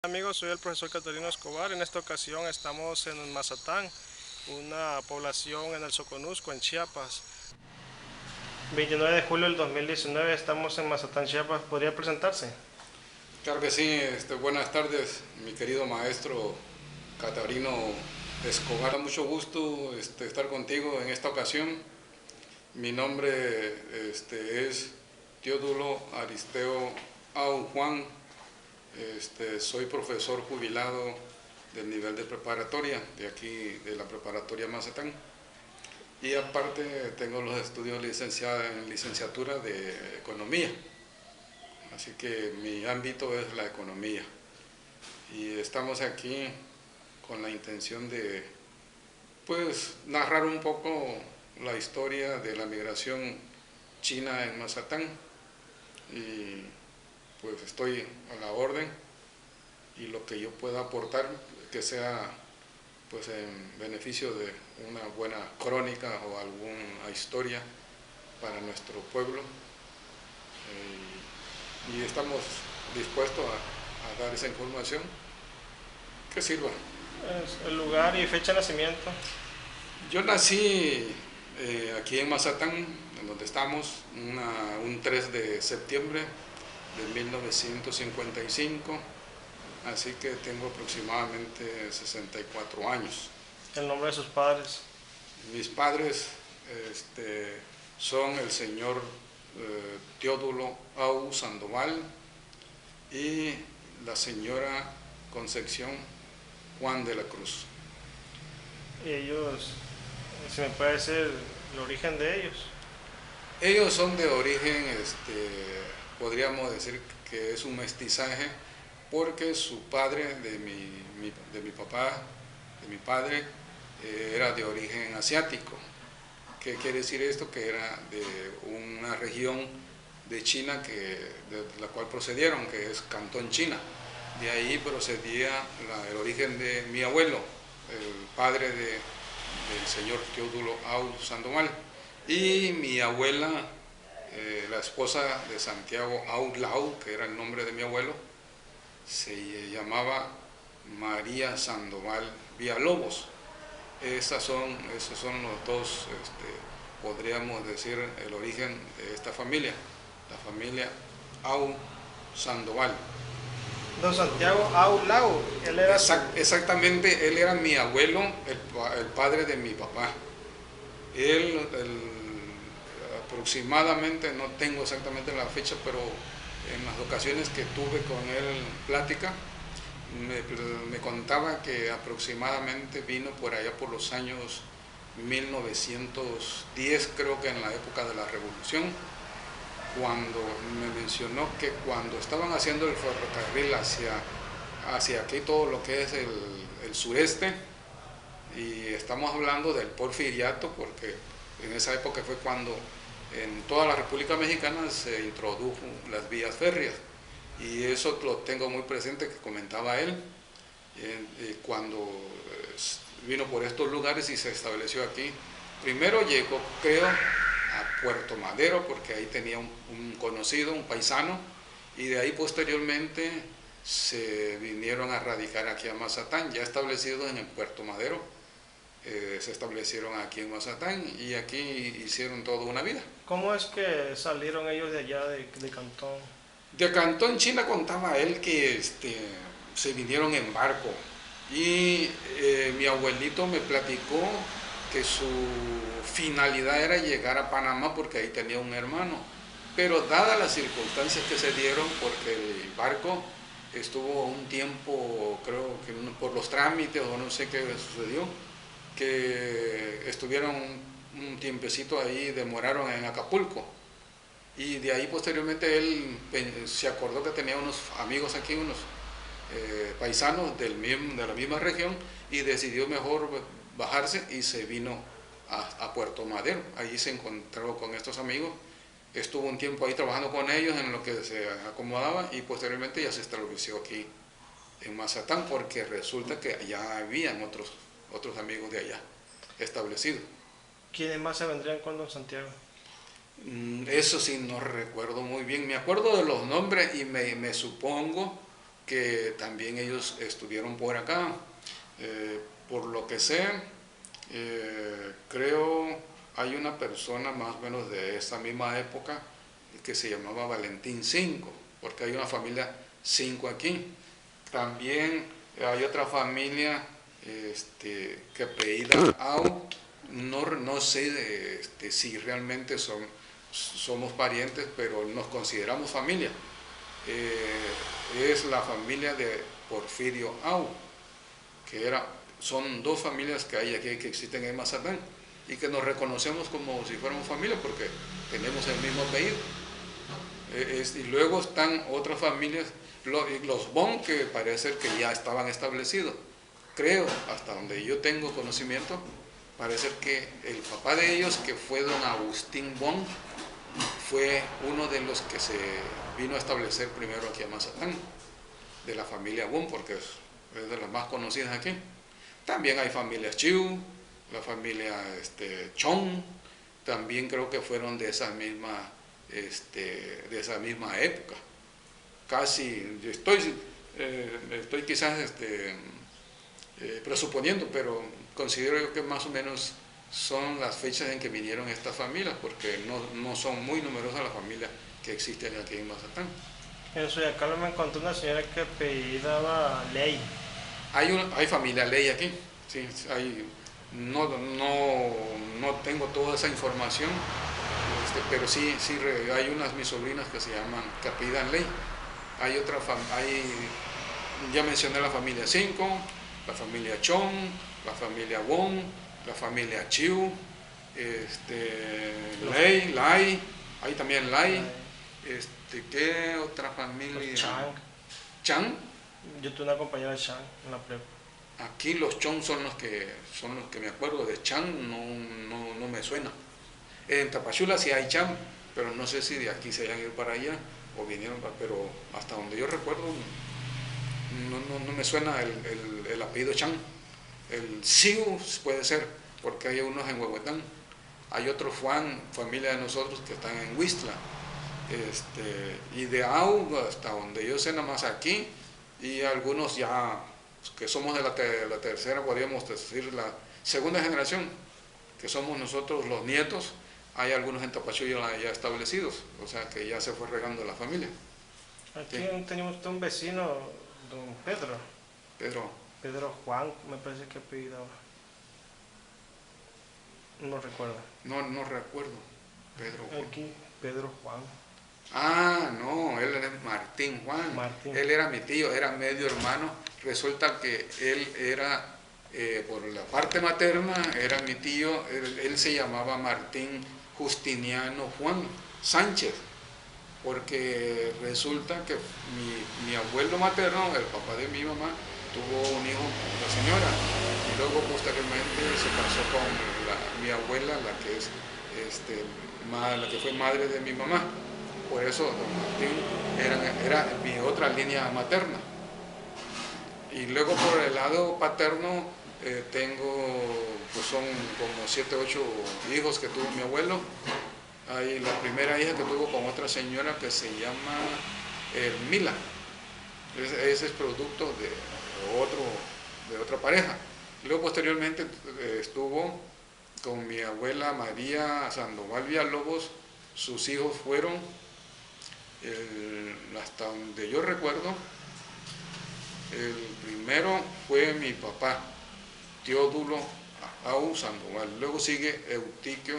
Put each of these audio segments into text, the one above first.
Amigos, soy el profesor Catarino Escobar. En esta ocasión estamos en Mazatán, una población en el Soconusco, en Chiapas. 29 de julio del 2019 estamos en Mazatán, Chiapas. ¿Podría presentarse? Claro que sí, buenas tardes, mi querido maestro Catarino Escobar. Da mucho gusto estar contigo en esta ocasión. Mi nombre es Teodulo Aristeo Au Juan. Soy profesor jubilado del nivel de preparatoria, de aquí, de la preparatoria Mazatán. Y aparte tengo los estudios licenciados en licenciatura de economía. Así que mi ámbito es la economía. Y estamos aquí con la intención de, pues, narrar un poco la historia de la migración china en Mazatán. Y pues estoy a la orden y lo que yo pueda aportar que sea pues en beneficio de una buena crónica o alguna historia para nuestro pueblo. Y estamos dispuestos a dar esa información que sirva. El lugar y fecha de nacimiento. Yo nací aquí en Mazatán, en donde estamos, un 3 de septiembre de 1955, así que tengo aproximadamente 64 años. El nombre de sus padres. Mis padres son el señor Teodulo Au Sandoval y la señora Concepción Juan de la Cruz. Y ellos, si me puede decir el origen de ellos. Ellos son de origen, podríamos decir que es un mestizaje, porque su padre de mi papá, de mi padre, era de origen asiático. ¿Qué quiere decir esto? Que era de una región de China de la cual procedieron, que es Cantón China. De ahí procedía el origen de mi abuelo, el padre del señor Teodulo Au Sandoval. Y mi abuela, la esposa de Santiago Au Lau, que era el nombre de mi abuelo, se llamaba María Sandoval Villalobos. Esos son los dos, podríamos decir, el origen de esta familia, la familia Au Sandoval. Don Santiago Au Lau, él era Exactamente, él era mi abuelo, el padre de mi papá. Él, aproximadamente, no tengo exactamente la fecha, pero en las ocasiones que tuve con él plática, me contaba que aproximadamente vino por allá por los años 1910, creo que en la época de la Revolución, cuando me mencionó que cuando estaban haciendo el ferrocarril hacia aquí, todo lo que es el sureste, y estamos hablando del Porfiriato, porque en esa época fue cuando en toda la República Mexicana se introdujo las vías férreas, y eso lo tengo muy presente que comentaba él, cuando vino por estos lugares y se estableció aquí. Primero llegó, creo, a Puerto Madero, porque ahí tenía un conocido, un paisano, y de ahí posteriormente se vinieron a radicar aquí a Mazatán, ya establecidos en el Puerto Madero. Se establecieron aquí en Mazatán y aquí hicieron toda una vida. ¿Cómo es que salieron ellos de allá de Cantón? De Cantón China contaba él que se vinieron en barco y mi abuelito me platicó que su finalidad era llegar a Panamá porque ahí tenía un hermano, pero dadas las circunstancias que se dieron, porque el barco estuvo un tiempo, creo que por los trámites o no sé qué sucedió, que estuvieron un tiempecito ahí, demoraron en Acapulco. Y de ahí posteriormente él se acordó que tenía unos amigos aquí, unos paisanos de la misma región, y decidió mejor bajarse y se vino a Puerto Madero. Allí se encontró con estos amigos, estuvo un tiempo ahí trabajando con ellos en lo que se acomodaba, y posteriormente ya se estableció aquí en Mazatán, porque resulta que allá habían otros amigos de allá establecidos. ¿Quiénes más se vendrían con Don Santiago? Eso sí no recuerdo muy bien, me acuerdo de los nombres y me supongo que también ellos estuvieron por acá. Por lo que sé, creo hay una persona más o menos de esa misma época que se llamaba Valentín Cinco, porque hay una familia Cinco aquí. También hay otra familia que apellida Au, no sé si realmente somos parientes, pero nos consideramos familia. Es la familia de Porfirio Au, son dos familias que hay aquí que existen en Mazatlán y que nos reconocemos como si fuéramos familia porque tenemos el mismo apellido. Y luego están otras familias, los Bon, que parece ser que ya estaban establecidos. Creo, hasta donde yo tengo conocimiento, parece que el papá de ellos, que fue don Agustín Bon, fue uno de los que se vino a establecer primero aquí a Mazatlán, de la familia Bon, porque es de las más conocidas aquí. También hay familias Chiu, la familia Chong, también creo que fueron de esa misma época. Casi, estoy quizás presuponiendo, pero considero yo que más o menos son las fechas en que vinieron estas familias, porque no son muy numerosas las familias que existen aquí en Mazatlán. En Suyacalo me encontré una señora que apellidaba Ley. Hay familia Ley aquí, sí, no tengo toda esa información, pero sí hay unas mis sobrinas que apellidan Ley. Hay ya mencioné la familia Cinco, la familia Chong, la familia Wong, la familia Chiu, Ley, Lai, hay también Lai, ¿qué otra familia? Los Chang. Chang. Yo tuve una compañera Chang en la prepa. Aquí los Chong son los que me acuerdo. De Chang no me suena. En Tapachula sí hay Chang, pero no sé si de aquí se hayan ido para allá o vinieron, pero hasta donde yo recuerdo no me suena el apellido Chang. El Siu puede ser, porque hay unos en Huehuetán. Hay otros Juan, familia de nosotros, que están en Huistla. Y de Au, hasta donde yo sé, nada más aquí, y algunos ya que somos de la tercera, podríamos decir la segunda generación, que somos nosotros los nietos. Hay algunos en Tapachula ya establecidos, o sea que ya se fue regando la familia. Aquí Sí. teníamos un vecino, don Pedro. Pedro. Pedro Juan, me parece que apellidaba. No recuerdo. No recuerdo. Pedro Juan. Aquí, Pedro Juan. Ah, no, él era Martín Juan. Martín. Él era mi tío, era medio hermano. Resulta que él era, por la parte materna, era mi tío. Él se llamaba Martín Justiniano Juan Sánchez, porque resulta que mi abuelo materno, el papá de mi mamá, tuvo un hijo con la señora y luego posteriormente se casó con mi abuela, la que fue madre de mi mamá. Por eso don Martín era mi otra línea materna. Y luego por el lado paterno pues son como 7, 8 hijos que tuvo mi abuelo. Hay la primera hija que tuvo con otra señora que se llama Mila. Ese es producto de otra pareja. Luego posteriormente estuvo con mi abuela María Sandoval Villalobos. Sus hijos fueron, hasta donde yo recuerdo, el primero fue mi papá, Teodulo Au Sandoval. Luego sigue Eutiquio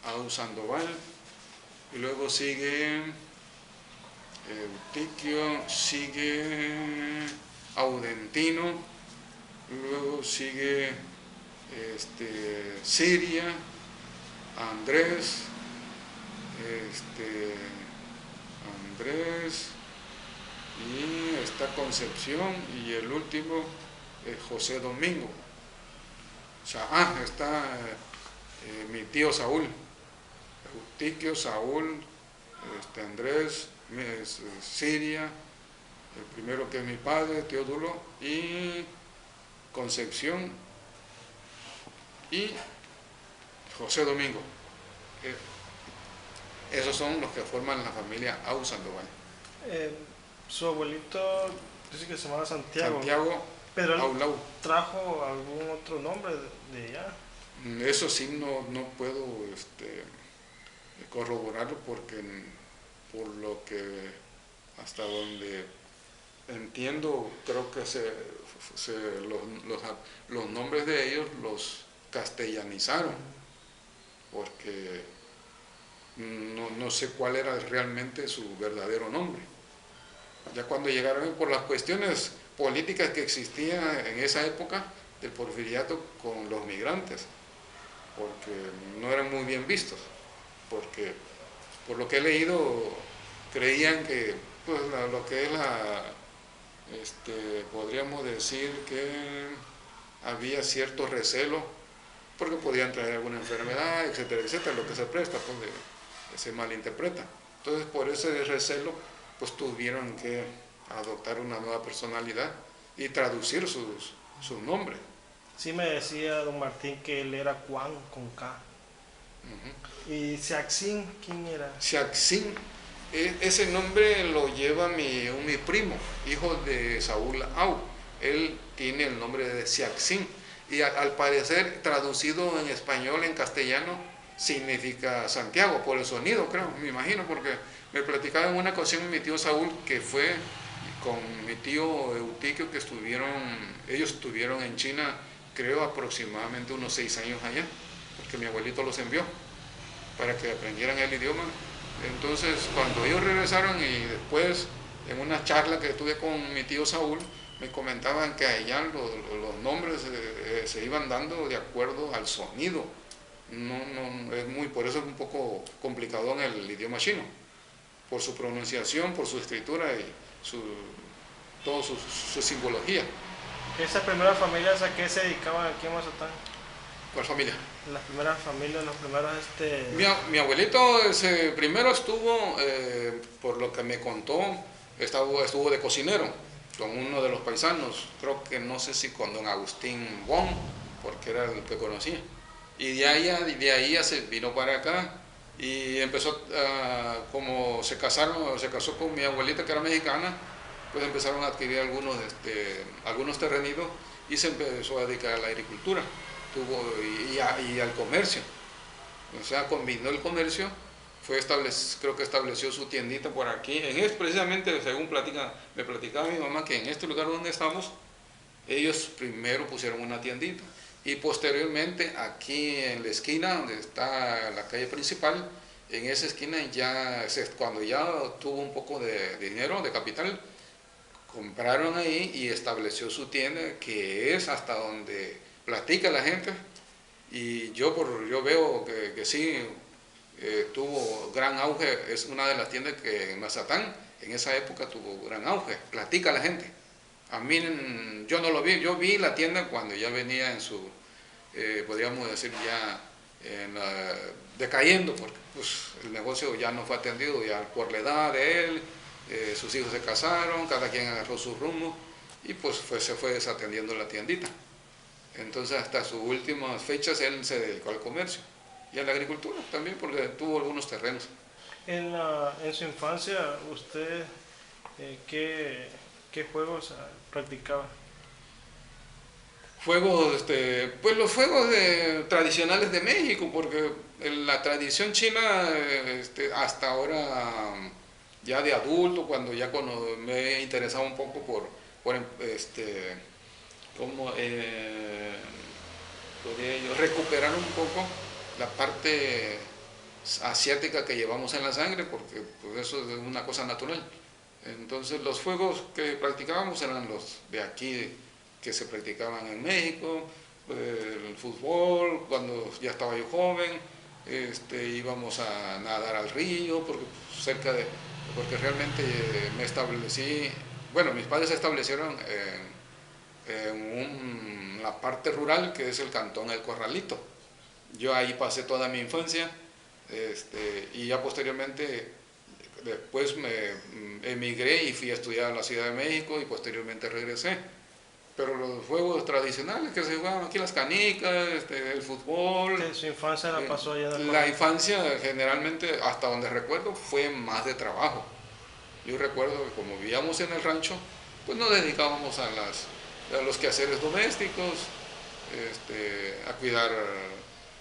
Au Sandoval. Y luego sigue Eutiquio, sigue Audentino. Luego sigue Siria, Andrés, y está Concepción, y el último José Domingo. O sea, está mi tío Saúl, Eutiquio, Saúl, Andrés, Siria, el primero que es mi padre, Teodulo, y Concepción, y José Domingo. Esos son los que forman la familia Au Sandoval. Su abuelito Dice que se llamaba Santiago. Santiago Pero él Aulau. trajo algún otro nombre de allá. Eso sí no puedo corroborarlo porque por lo que hasta donde entiendo creo que los nombres de ellos los castellanizaron porque no sé cuál era realmente su verdadero nombre. Ya cuando llegaron por las cuestiones políticas que existían en esa época del porfiriato con los migrantes, porque no eran muy bien vistos, porque por lo que he leído creían que pues, lo que es podríamos decir que había cierto recelo porque podían traer alguna enfermedad, etcétera, etcétera, lo que se presta, pues se malinterpreta. Entonces por ese recelo pues tuvieron que adoptar una nueva personalidad y traducir sus nombres. Sí me decía don Martín que él era Juan con K. ¿Y Xiaxin quién era? Xiaxin, ese nombre lo lleva mi primo, hijo de Saúl Au. Él tiene el nombre de Xiaxin y al parecer traducido en español, en castellano, significa Santiago, por el sonido creo, me imagino, porque me platicaba en una ocasión mi tío Saúl que fue con mi tío Eutiquio que ellos estuvieron en China creo aproximadamente unos 6 años allá, porque mi abuelito los envió para que aprendieran el idioma. Entonces cuando ellos regresaron y después en una charla que tuve con mi tío Saúl me comentaban que allá los nombres se iban dando de acuerdo al sonido. Por eso es un poco complicado en el idioma chino, por su pronunciación, por su escritura y toda su simbología. ¿Esas primeras familias a qué se dedicaban aquí en Mazatán? ¿Cuál familia? Las primeras familias, los primeros Mi abuelito primero estuvo, por lo que me contó, estuvo de cocinero con uno de los paisanos, creo que no sé si con don Agustín Wong, porque era el que conocía. Y de ahí ya se vino para acá y empezó, como se casó con mi abuelita que era mexicana, pues empezaron a adquirir algunos terrenitos y se empezó a dedicar a la agricultura y al comercio. O sea, combinó el comercio, creo que estableció su tiendita por aquí. Precisamente, según me platicaba mi mamá, que en este lugar donde estamos, ellos primero pusieron una tiendita y posteriormente aquí en la esquina donde está la calle principal, en esa esquina cuando ya tuvo un poco de dinero, de capital, compraron ahí y estableció su tienda, que es hasta donde platica la gente. Y yo veo que sí tuvo gran auge, es una de las tiendas que en Mazatán en esa época tuvo gran auge, platica la gente. A mí yo no lo vi, yo vi la tienda cuando ya venía podríamos decir ya decayendo, porque pues, el negocio ya no fue atendido ya por la edad de él, sus hijos se casaron, cada quien agarró su rumbo y pues se fue desatendiendo la tiendita. Entonces hasta sus últimas fechas él se dedicó al comercio y a la agricultura también porque tuvo algunos terrenos. En su infancia, ¿usted qué juegos practicaba? Juegos, pues los juegos tradicionales de México, porque la tradición china hasta ahora, ya de adulto, cuando me he interesado un poco por cómo podría yo recuperar un poco la parte asiática que llevamos en la sangre, porque pues, eso es una cosa natural. Entonces los juegos que practicábamos eran los de aquí, que se practicaban en México, el fútbol, cuando ya estaba yo joven, íbamos a nadar al río, porque realmente me establecí, bueno, mis padres se establecieron en la parte rural, que es el cantón El Corralito. Yo ahí pasé toda mi infancia, y ya posteriormente, después me emigré y fui a estudiar a la Ciudad de México y posteriormente regresé. Pero los juegos tradicionales que se jugaban aquí, las canicas, el fútbol. ¿Su infancia la pasó allá en La infancia generalmente, hasta donde recuerdo, fue más de trabajo. Yo recuerdo que como vivíamos en el rancho, pues nos dedicábamos a los quehaceres domésticos, a cuidar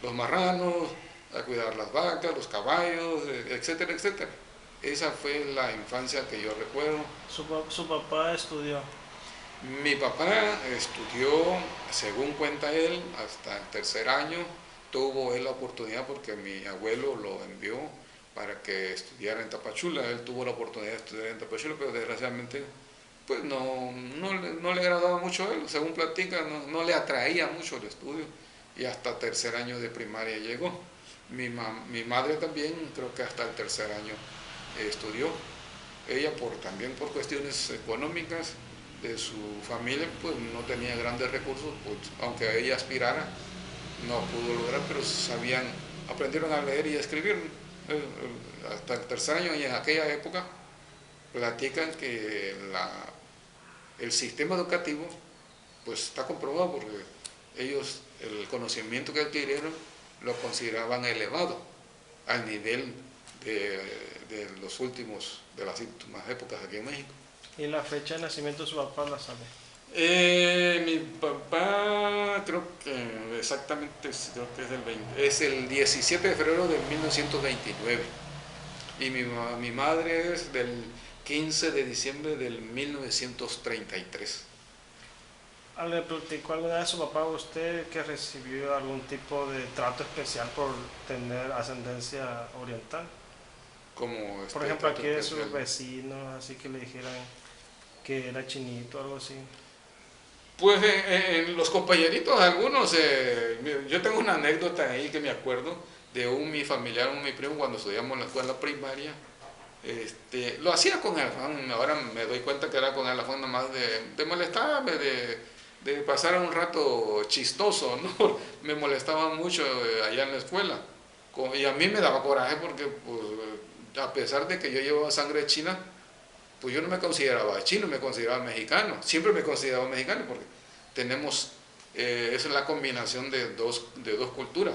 los marranos, a cuidar las vacas, los caballos, etcétera, etcétera. Esa fue la infancia que yo recuerdo. Su papá estudió. Mi papá estudió, según cuenta él, hasta el tercer año. Tuvo él la oportunidad porque mi abuelo lo envió para que estudiara en Tapachula. Él tuvo la oportunidad de estudiar en Tapachula, pero desgraciadamente pues no le agradaba mucho a él. Según platica, no le atraía mucho el estudio y hasta tercer año de primaria llegó. Mi madre también, creo que hasta el tercer año estudió. Ella también por cuestiones económicas de su familia, pues no tenía grandes recursos, pues, aunque ella aspirara, no pudo lograr, pero aprendieron a leer y a escribir hasta el tercer año, y en aquella época platican que el sistema educativo pues está comprobado porque ellos el conocimiento que adquirieron lo consideraban elevado al nivel de las últimas épocas aquí en México. ¿Y la fecha de nacimiento de su papá la sabe? Mi papá creo que exactamente creo que es el 17 de febrero de 1929 y mi madre es del 15 de diciembre del 1933. ¿Le platicó alguna vez su papá a usted que recibió algún tipo de trato especial por tener ascendencia oriental? Como Por ejemplo, aquí de especial. sus vecinos, así que le dijeran que era chinito o algo así. Pues en los compañeritos algunos, yo tengo una anécdota ahí que me acuerdo de mi familiar, mi primo, cuando estudiamos en la escuela primaria. Lo hacía con el afán, ahora me doy cuenta que era con el afán nomás de molestarme, de pasar un rato chistoso, ¿no? Me molestaba mucho allá en la escuela. Y a mí me daba coraje porque, pues, a pesar de que yo llevaba sangre china, pues yo no me consideraba chino, me consideraba mexicano. Siempre me consideraba mexicano porque tenemos, esa es la combinación de dos culturas.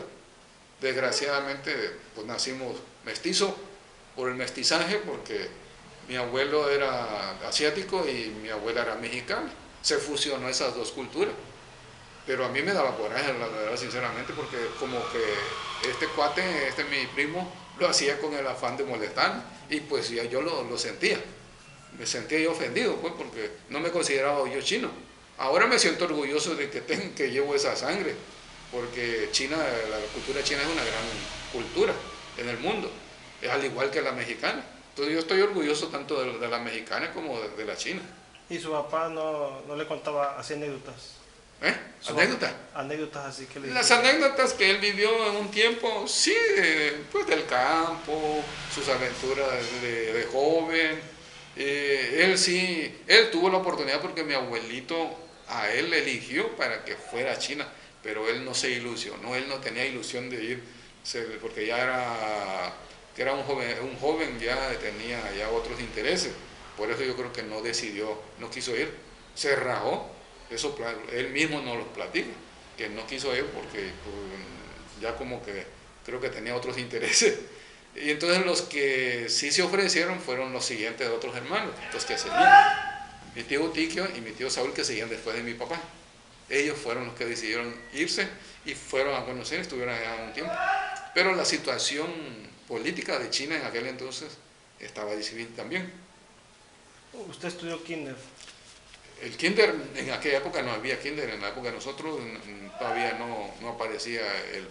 Desgraciadamente, pues nacimos mestizos por el mestizaje, porque mi abuelo era asiático y mi abuela era mexicana. Se fusionó esas dos culturas. Pero a mí me daba coraje, la verdad, sinceramente, porque como que este cuate, mi primo, lo hacía con el afán de molestar, y pues ya yo lo sentía. Me sentía yo ofendido, pues, porque no me consideraba yo chino. Ahora me siento orgulloso de que llevo esa sangre, porque la cultura china es una gran cultura en el mundo, es al igual que la mexicana. Entonces yo estoy orgulloso tanto de la mexicana como de la china. ¿Y su papá no le contaba así anécdotas? ¿Anécdota? Anécdotas así que le Las dijeron. anécdotas que él vivió en un tiempo, sí, pues del campo, sus aventuras de joven. Él tuvo la oportunidad porque mi abuelito a él le eligió para que fuera a China, pero él no se ilusionó, él no tenía ilusión de ir, porque que era un joven ya tenía ya otros intereses, por eso yo creo que no quiso ir, se rajó, eso él mismo nos lo platica, que no quiso ir porque pues, ya como que creo que tenía otros intereses. Y entonces los que sí se ofrecieron fueron los siguientes de otros hermanos, los que seguían. Mi tío Tiquio y mi tío Saúl, que seguían después de mi papá. Ellos fueron los que decidieron irse y fueron a Buenos Aires, estuvieron allá un tiempo. Pero la situación política de China en aquel entonces estaba difícil también. ¿Usted estudió kinder? El kinder, en aquella época no había kinder, en la época de nosotros todavía no aparecía el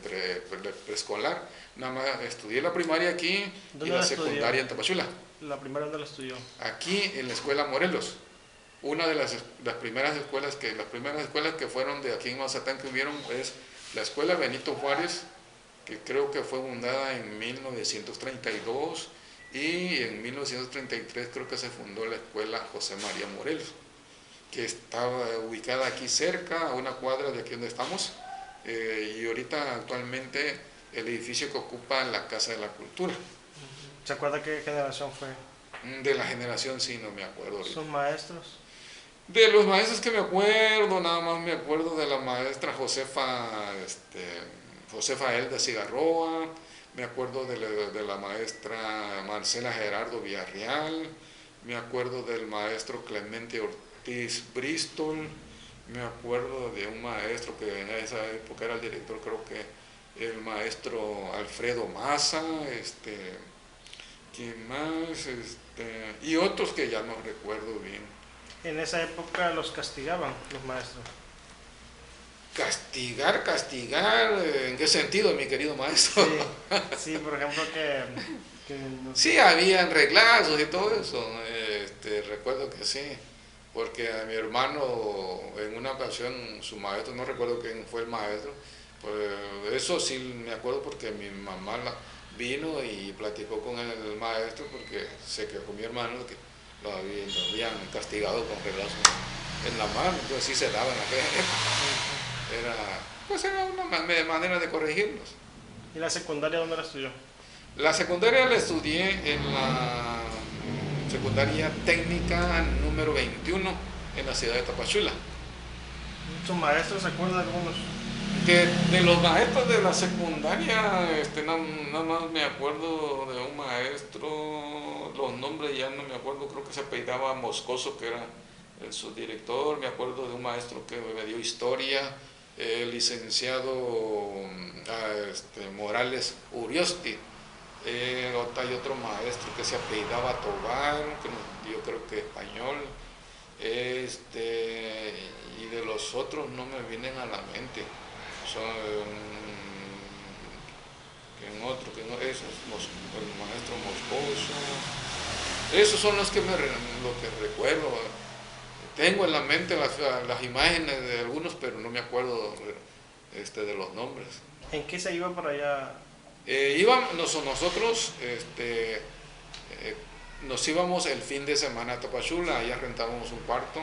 preescolar. Nada más estudié la primaria aquí y la secundaria en Tapachula. ¿La primaria dónde la estudió? Aquí en la escuela Morelos. Una de las primeras escuelas que fueron de aquí en Mazatán que hubieron es la escuela Benito Juárez, que creo que fue fundada en 1932, y en 1933 creo que se fundó la escuela José María Morelos, que estaba ubicada aquí cerca, a una cuadra de aquí donde estamos, y ahorita actualmente el edificio que ocupa la Casa de la Cultura. ¿Se acuerda qué generación fue? De la generación sí, no me acuerdo ahorita. ¿Sus maestros? De los maestros que me acuerdo, nada más me acuerdo de la maestra Josefa Elda Cigarroa, me acuerdo de la maestra Marcela Gerardo Villarreal, me acuerdo del maestro Clemente Ortiz Bristol, me acuerdo de un maestro que en esa época era el director, creo que el maestro Alfredo Maza, ¿quién más? Y otros que ya no recuerdo bien. En esa época los castigaban los maestros. Castigar, ¿en qué sentido, mi querido maestro? Sí, sí, por ejemplo que no sé. Sí, habían reglazos y todo eso, recuerdo que sí, porque a mi hermano en una ocasión, su maestro, no recuerdo quién fue el maestro, pues eso sí me acuerdo porque mi mamá vino y platicó con el maestro porque se quejó mi hermano que lo habían castigado con reglazos en la mano, entonces sí se daba en aquella época. Era una manera de corregirlos. ¿Y la secundaria dónde la estudió? La secundaria la estudié en la secundaria técnica número 21 en la ciudad de Tapachula. ¿Sus maestros se acuerdan algunos? De los maestros de la secundaria, nada más me acuerdo de un maestro, los nombres ya no me acuerdo, creo que se apellidaba Moscoso, que era el subdirector. Me acuerdo de un maestro que me dio historia, el licenciado Morales Uriosti. Hay otro maestro que se apellidaba Tobar, que nos dio creo que español. Y de los otros no me vienen a la mente. Son el maestro Moscoso. Esos son los que recuerdo. Tengo en la mente las imágenes de algunos, pero no me acuerdo de los nombres. ¿En qué se iba para allá? Nosotros nos íbamos el fin de semana a Tapachula, allá rentábamos un cuarto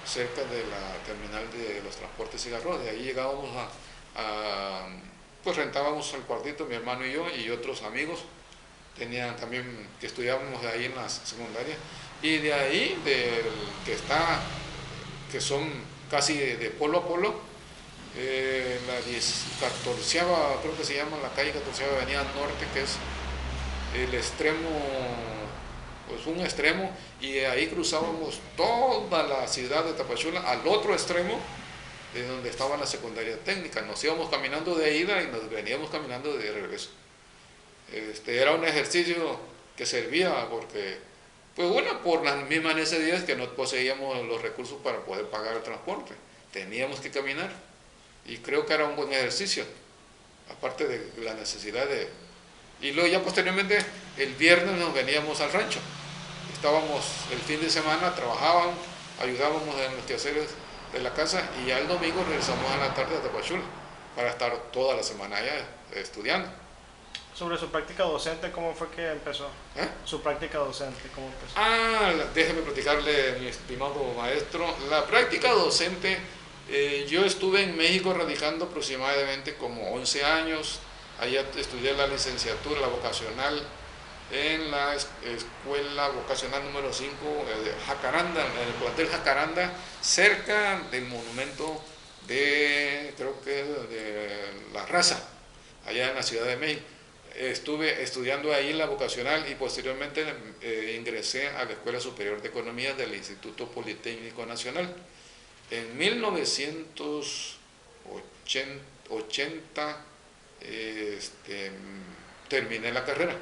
cerca de la terminal de los transportes y arroz. De ahí llegábamos pues rentábamos el cuartito, mi hermano y yo, y otros amigos tenían también, que estudiábamos ahí en la secundaria, y de ahí, que son casi de polo a polo, la 14ª, creo que se llama la calle 14ª Avenida Norte, que es el extremo, pues un extremo, y ahí cruzábamos toda la ciudad de Tapachula al otro extremo, de donde estaba la secundaria técnica. Nos íbamos caminando de ida y nos veníamos caminando de regreso. Era un ejercicio que servía porque, pues bueno, por las mismas necesidades que no poseíamos los recursos para poder pagar el transporte. Teníamos que caminar y creo que era un buen ejercicio, aparte de la necesidad de... Y luego ya posteriormente, el viernes nos veníamos al rancho. Estábamos el fin de semana, trabajábamos, ayudábamos en los quehaceres de la casa y ya el domingo regresamos a la tarde a Tapachula para estar toda la semana allá estudiando. Sobre su práctica docente, ¿cómo fue que empezó? Su práctica docente, ¿cómo empezó? Déjeme platicarle, mi estimado maestro. La práctica docente, yo estuve en México radicando aproximadamente como 11 años. Allá estudié la licenciatura, la vocacional, en la escuela vocacional número 5 de Jacaranda, en el plantel Jacaranda, cerca del monumento creo que de la Raza, allá en la Ciudad de México. Estuve estudiando ahí la vocacional y posteriormente ingresé a la Escuela Superior de Economía del Instituto Politécnico Nacional. En 1980 terminé la carrera.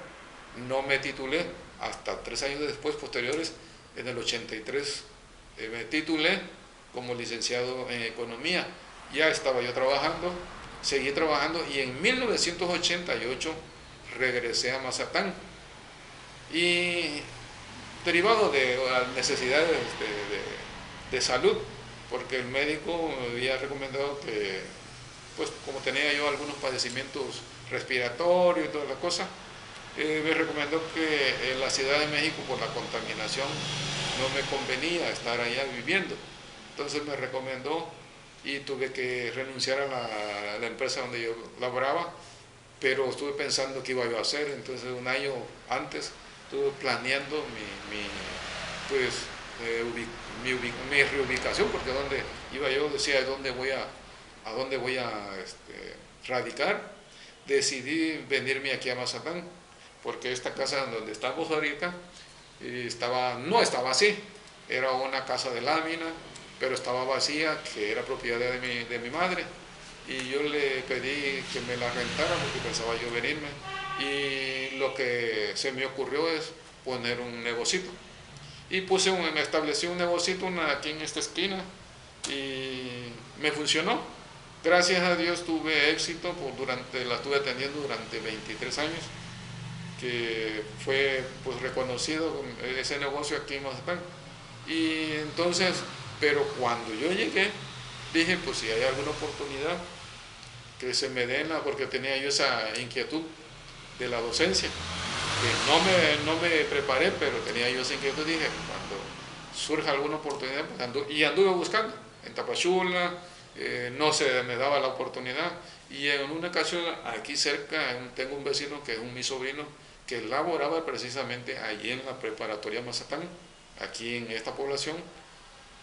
No me titulé hasta 3 años después, posteriores, en el 83 me titulé como licenciado en Economía. Ya estaba yo trabajando, seguí trabajando y en 1988 regresé a Mazatán. Y derivado de las necesidades de salud, porque el médico me había recomendado que, pues como tenía yo algunos padecimientos respiratorios y toda la cosa, me recomendó que en la Ciudad de México por la contaminación no me convenía estar allá viviendo. Entonces me recomendó y tuve que renunciar a la empresa donde yo laboraba, pero estuve pensando qué iba yo a hacer. Entonces un año antes estuve planeando mi reubicación, porque donde iba yo decía a dónde voy a radicar. Decidí venirme aquí a Mazatán, porque esta casa donde estamos ahorita no estaba así. era una casa de lámina, pero estaba vacía, que era propiedad de mi madre, y yo le pedí que me la rentara porque pensaba yo venirme, y lo que se me ocurrió es poner un negocito. Y me establecí un negocito aquí en esta esquina, y me funcionó. Gracias a Dios tuve éxito, la estuve atendiendo durante 23 años, que fue pues reconocido ese negocio aquí en Mazatlán. Y entonces, pero cuando yo llegué, dije, pues si hay alguna oportunidad que se me den, porque tenía yo esa inquietud de la docencia, que no me preparé, pero tenía yo esa inquietud, dije, cuando surja alguna oportunidad, pues anduve buscando en Tapachula, no se me daba la oportunidad, y en una ocasión aquí cerca tengo un vecino que es mi sobrino, que laboraba precisamente allí en la preparatoria Mazatlán, aquí en esta población,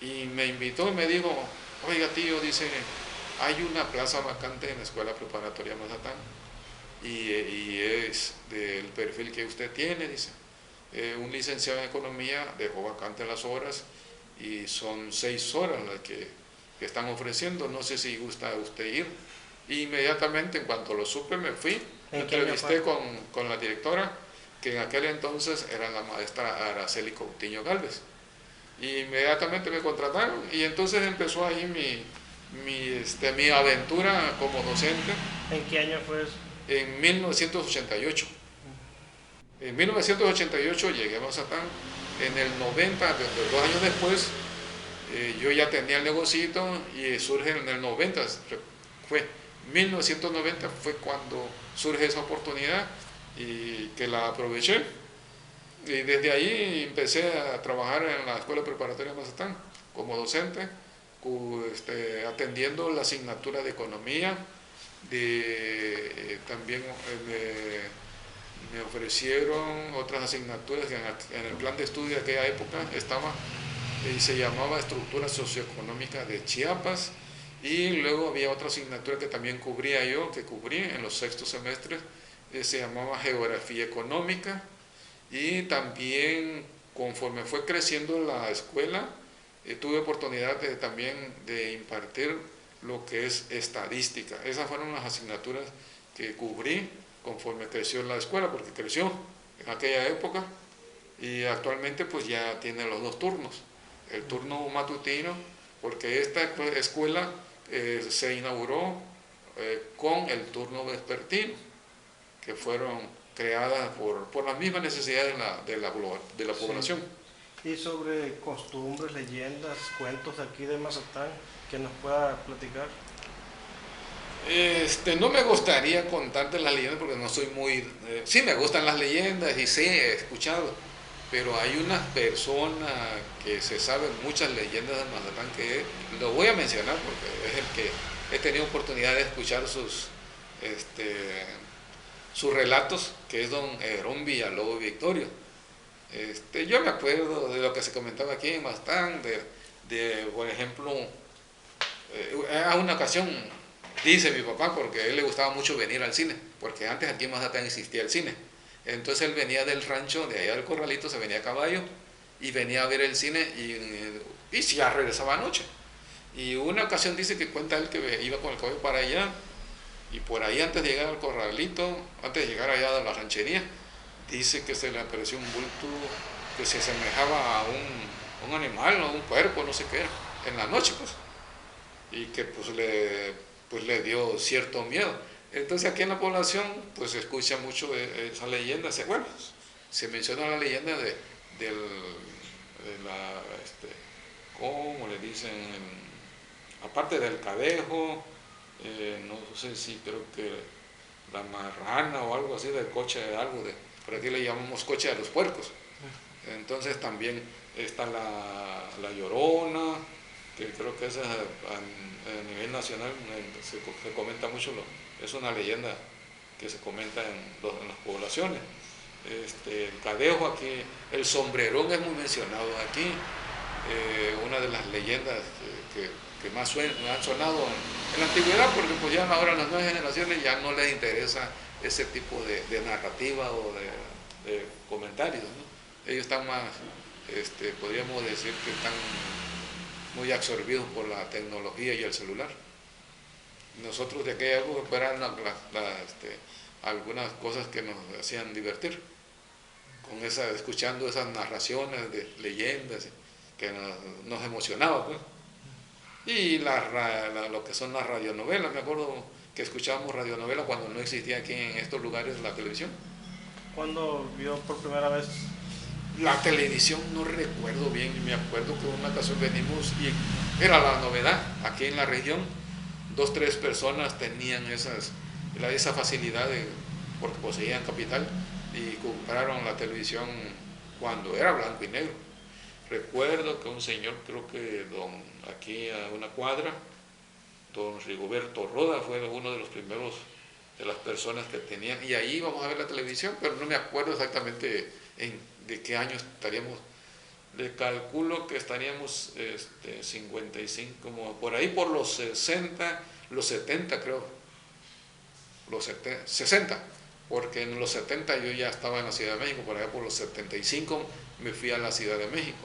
y me invitó y me dijo, oiga tío, dice, hay una plaza vacante en la escuela preparatoria Mazatlán, y es del perfil que usted tiene, dice, un licenciado en economía dejó vacante las horas, y son 6 horas las que están ofreciendo, no sé si gusta usted ir. Y inmediatamente, en cuanto lo supe, me fui, me entrevisté con la directora, que en aquel entonces era la maestra Araceli Coutinho Galvez, y inmediatamente me contrataron, y entonces empezó ahí mi aventura como docente. ¿En qué año fue eso? En 1988. En 1988 llegué a Mazatlán. En el 90, 2 años después, yo ya tenía el negocito, y surge en el 90, fue 1990 fue cuando surge esa oportunidad, y que la aproveché. Y desde ahí empecé a trabajar en la Escuela Preparatoria de Mazatlán como docente, atendiendo la asignatura de economía. También me ofrecieron otras asignaturas que en el plan de estudio de aquella época estaba, y se llamaba Estructura Socioeconómica de Chiapas, y luego había otra asignatura que también cubrí en los 6º semestres, se llamaba Geografía Económica. Y también, conforme fue creciendo la escuela, tuve oportunidad también de impartir lo que es estadística. Esas fueron las asignaturas que cubrí conforme creció la escuela, porque creció en aquella época, y actualmente pues ya tiene los 2 turnos, el turno matutino, porque esta escuela se inauguró con el turno vespertino, que fueron creadas por las mismas necesidades de la población. Sí. Y sobre costumbres, leyendas, cuentos de aquí de Mazatlán, que nos pueda platicar. No me gustaría contarte las leyendas porque no soy muy... sí me gustan las leyendas y sí he escuchado, pero hay unas personas que se saben muchas leyendas de Mazatlán que lo voy a mencionar porque es el que he tenido oportunidad de escuchar sus relatos, que es don Herón Villalobos Victorio. Yo me acuerdo de lo que se comentaba aquí en Mazatlán, por ejemplo, a una ocasión, dice mi papá, porque a él le gustaba mucho venir al cine, porque antes aquí en Mazatlán existía el cine. Entonces él venía del rancho, de allá del Corralito, se venía a caballo, y venía a ver el cine, y ya regresaba anoche. Y una ocasión dice que cuenta él que iba con el caballo para allá, y por ahí antes de llegar al Corralito, antes de llegar allá a la ranchería, dice que se le apareció un bulto que se asemejaba a un animal o un cuerpo, no sé qué era, en la noche pues, y que pues le dio cierto miedo. Entonces aquí en la población pues se escucha mucho esa leyenda, bueno, se menciona la leyenda de la, ¿cómo le dicen? Aparte del cadejo, no sé si creo que la marrana o algo así, del coche, por aquí le llamamos coche de los puercos. Entonces también está la Llorona, que creo que esa a nivel nacional se comenta mucho, es una leyenda que se comenta en las poblaciones. El cadejo aquí, el sombrerón es muy mencionado aquí, una de las leyendas que más han sonado en la antigüedad, porque pues ya ahora las nuevas generaciones ya no les interesa ese tipo de narrativa o de comentarios, ¿no? Ellos están más podríamos decir que están muy absorbidos por la tecnología y el celular. Nosotros de aquella época eran algunas cosas que nos hacían divertir, escuchando esas narraciones de leyendas que nos emocionaban, pues. Y lo que son las radionovelas, me acuerdo que escuchábamos radionovelas cuando no existía aquí en estos lugares la televisión. ¿Cuándo vio por primera vez? La televisión no recuerdo bien, me acuerdo que una ocasión venimos y era la novedad aquí en la región. 2, 3 personas tenían esa facilidad porque poseían capital y compraron la televisión cuando era blanco y negro. Recuerdo que un señor, creo que aquí a una cuadra, don Rigoberto Roda, fue uno de los primeros de las personas que tenían, y ahí íbamos a ver la televisión, pero no me acuerdo exactamente de qué año estaríamos. Le calculo que estaríamos 55, como por ahí por los 60, los 70 creo, los 60, porque en los 70 yo ya estaba en la Ciudad de México, por allá por los 75 me fui a la Ciudad de México.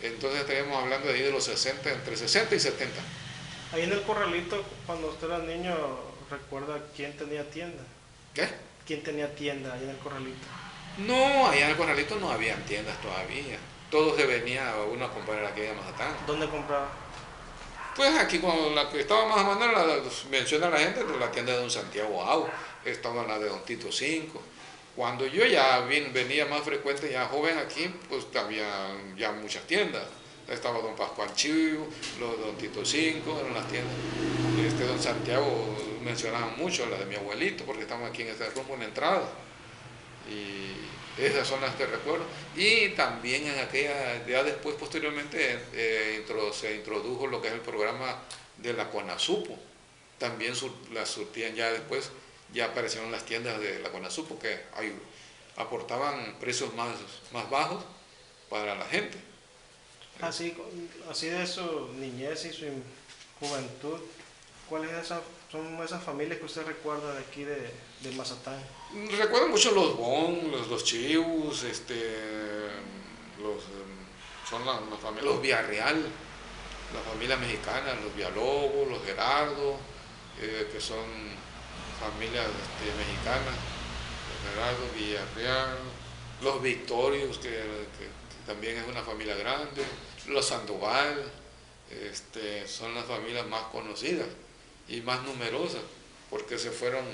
Entonces estaríamos hablando de ahí de los 60, entre 60 y 70. Ahí en el Corralito, cuando usted era niño, ¿recuerda quién tenía tienda? ¿Qué? ¿Quién tenía tienda ahí en el Corralito? No, allá en el Corralito no habían tiendas todavía. Todo se venía uno a comprar aquí en Mazatán. ¿Dónde compraba? Pues aquí cuando la que estaba más a mano, menciona la gente, de la tienda de don Santiago Au, estaba la de don Tito 5. Cuando yo ya venía más frecuente, ya joven aquí, pues había ya muchas tiendas. Estaba don Pascual Chivo, los don Tito 5, eran las tiendas. Don Santiago mencionaban mucho, la de mi abuelito, porque estamos aquí en este rumbo en la entrada. Y esas son las que recuerdo. Y también en aquella, ya después, posteriormente, se introdujo lo que es el programa de la CONASUPO. También la surtían ya después, ya aparecieron las tiendas de la CONASUPO que aportaban precios más bajos para la gente. Así de su niñez y su juventud, ¿cuáles son esas familias que usted recuerda de aquí de Mazatán? Recuerdo mucho los Bon, los Chivos, son las familias, los Villarreal, la familia mexicana, los Villalobos, los Gerardo, que son familias mexicanas, los Gerardo, Villarreal, los Victorios, que también es una familia grande, los Sandoval, son las familias más conocidas y más numerosas, porque se fueron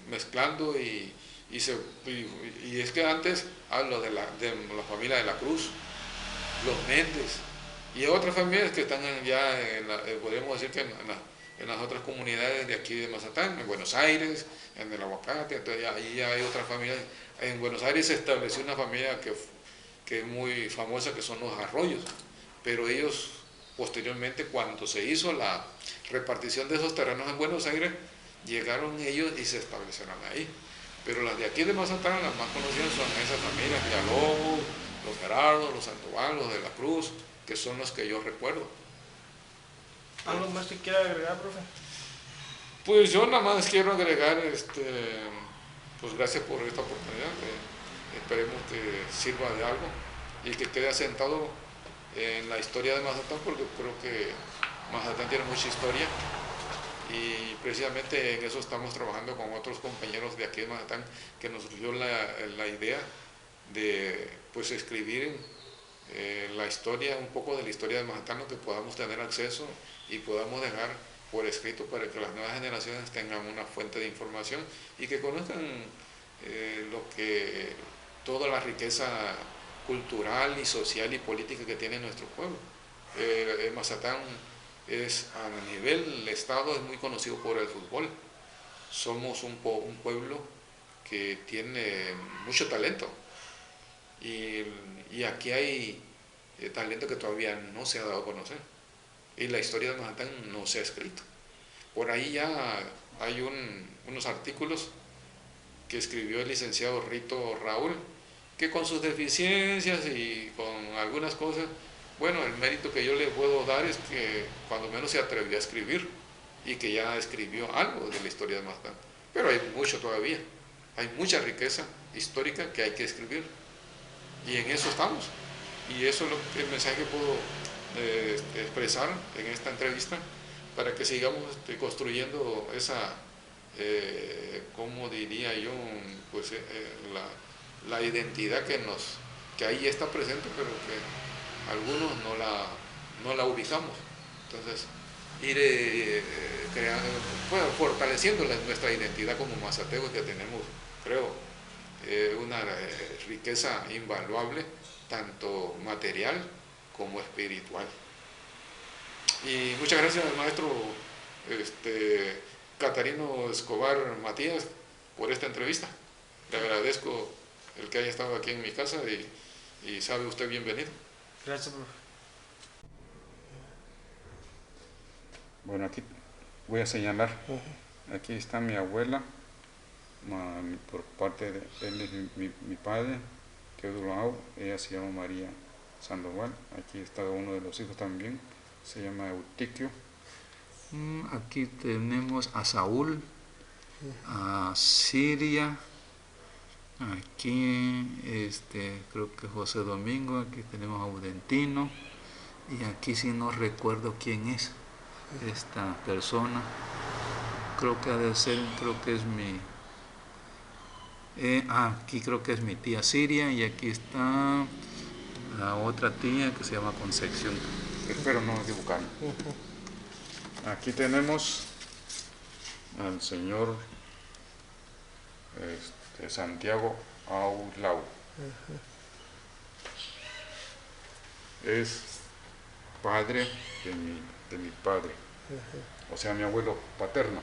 mezclando y es que antes hablo de la familia de la Cruz, los Méndez y otras familias que están ya podríamos decir que en las otras comunidades de aquí de Mazatán, en Buenos Aires, en el Aguacate. Entonces ahí ya hay otras familias. En Buenos Aires se estableció una familia que es muy famosa, que son los Arroyos, pero ellos posteriormente, cuando se hizo la repartición de esos terrenos en Buenos Aires, llegaron ellos y se establecieron ahí. Pero las de aquí de Mazatán, las más conocidas son esas familias, Villalobos, los Gerardo, los Sandoval, los de la Cruz, que son los que yo recuerdo. ¿Algo más que quiera agregar, profe? Pues yo nada más quiero agregar, pues gracias por esta oportunidad, esperemos que sirva de algo y que quede asentado en la historia de Mazatán, porque creo que Mazatán tiene mucha historia y precisamente en eso estamos trabajando con otros compañeros de aquí de Mazatán, que nos surgió la idea de pues escribir la historia, un poco de la historia de Mazatán, lo que podamos tener acceso y podamos dejar por escrito para que las nuevas generaciones tengan una fuente de información y que conozcan toda la riqueza cultural y social y política que tiene nuestro pueblo. Mazatán a nivel estado es muy conocido por el fútbol. Somos un pueblo que tiene mucho talento y aquí hay talento que todavía no se ha dado a conocer y la historia de Mazatán no se ha escrito. Por ahí ya hay unos artículos que escribió el licenciado Rito Raúl, que con sus deficiencias y con algunas cosas, bueno, el mérito que yo le puedo dar es que cuando menos se atrevió a escribir y que ya escribió algo de la historia de Mazatán. Pero hay mucho todavía, hay mucha riqueza histórica que hay que escribir. Y en eso estamos. Y eso es el mensaje que puedo expresar en esta entrevista, para que sigamos construyendo esa, ¿cómo diría yo? Pues la identidad que ahí está presente, pero que algunos no la ubicamos. Entonces, ir creando, bueno, fortaleciendo nuestra identidad como mazatecos, que tenemos, creo, una riqueza invaluable, tanto material como espiritual. Y muchas gracias al maestro Catarino Escobar Matías por esta entrevista. Le agradezco el que haya estado aquí en mi casa y sabe usted bienvenido. Gracias, profe. Bueno, aquí voy a señalar. Aquí está mi abuela, por parte de él es mi padre, Teodoro Au, ella se llama María Sandoval. Aquí está uno de los hijos también, se llama Eutiquio. Aquí tenemos a Saúl, a Siria, aquí creo que José Domingo, aquí tenemos a Audentino, y aquí sí no recuerdo quién es esta persona. Creo que ha de ser, creo que es aquí creo que es mi tía Siria, y aquí está la otra tía que se llama Concepción. Espero no equivocarme. Aquí tenemos al señor Santiago Aulau. Es padre de mi padre, o sea, mi abuelo paterno.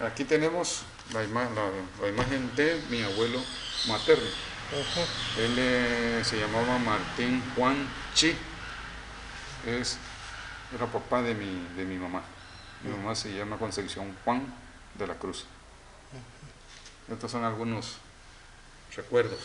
Aquí tenemos la imagen de mi abuelo materno. Él se llamaba Martín Juan Chi. Era papá de mi mamá. Mi mamá se llama Concepción Juan de la Cruz. Estos son algunos recuerdos.